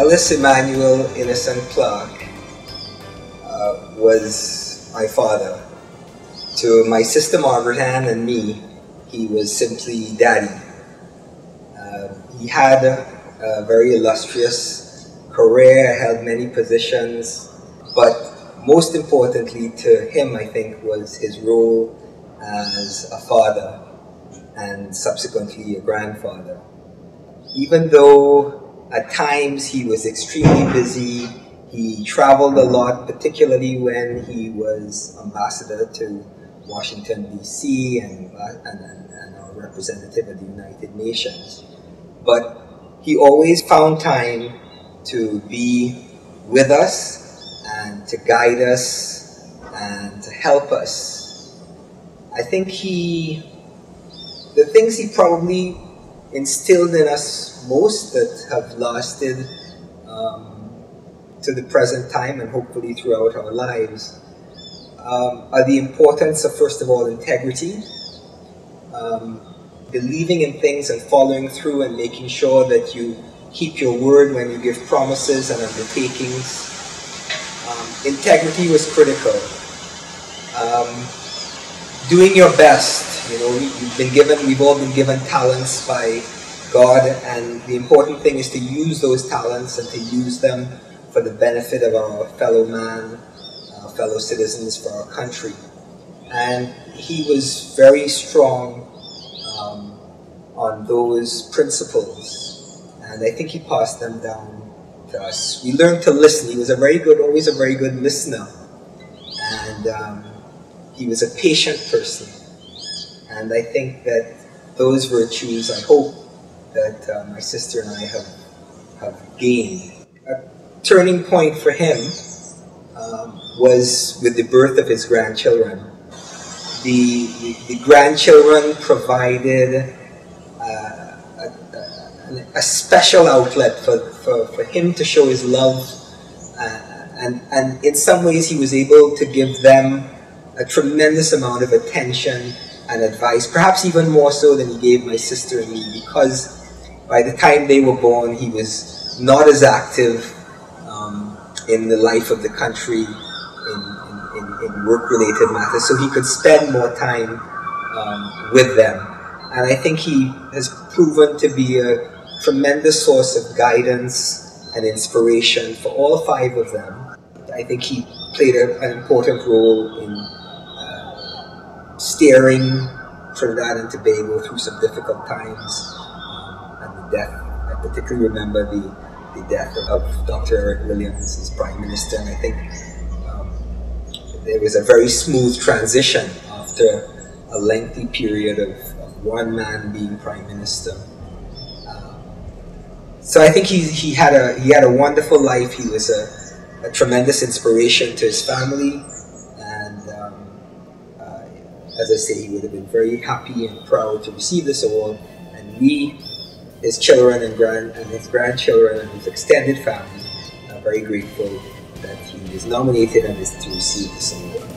Ellis Innocent Clarke was my father. To my sister Margaret Ann and me, he was simply Daddy. He had a very illustrious career, held many positions, but most importantly to him, I think, was his role as a father and subsequently a grandfather. Even though at times he was extremely busy, he traveled a lot, particularly when he was ambassador to Washington, D.C. and our representative at the United Nations. But he always found time to be with us and to guide us and to help us. I think the things he probably instilled in us most that have lasted to the present time and hopefully throughout our lives are the importance of, first of all, integrity, believing in things and following through and making sure that you keep your word when you give promises and undertakings. Integrity was critical. Doing your best. You know, we've all been given talents by God, and the important thing is to use those talents and to use them for the benefit of our fellow man, our fellow citizens, for our country. And he was very strong on those principles, and I think he passed them down to us. We learned to listen. He was always a very good listener, and he was a patient person. And I think that those virtues, I hope, that my sister and I have gained. A turning point for him was with the birth of his grandchildren. The grandchildren provided a special outlet for him to show his love, and in some ways he was able to give them a tremendous amount of attention and advice, perhaps even more so than he gave my sister and me, because by the time they were born he was not as active in the life of the country in work-related matters, so he could spend more time with them. And I think he has proven to be a tremendous source of guidance and inspiration for all five of them. I think he played an important role in steering Trinidad and Tobago through some difficult times, and the death. I particularly remember the death of Dr. Eric Williams as Prime Minister, and I think there was a very smooth transition after a lengthy period of one man being Prime Minister. So I think he had a wonderful life. He was a tremendous inspiration to his family, and as I say, he would have been very happy and proud to receive this award. And we, his children and his grandchildren and his extended family, are very grateful that he was nominated and is to receive this award.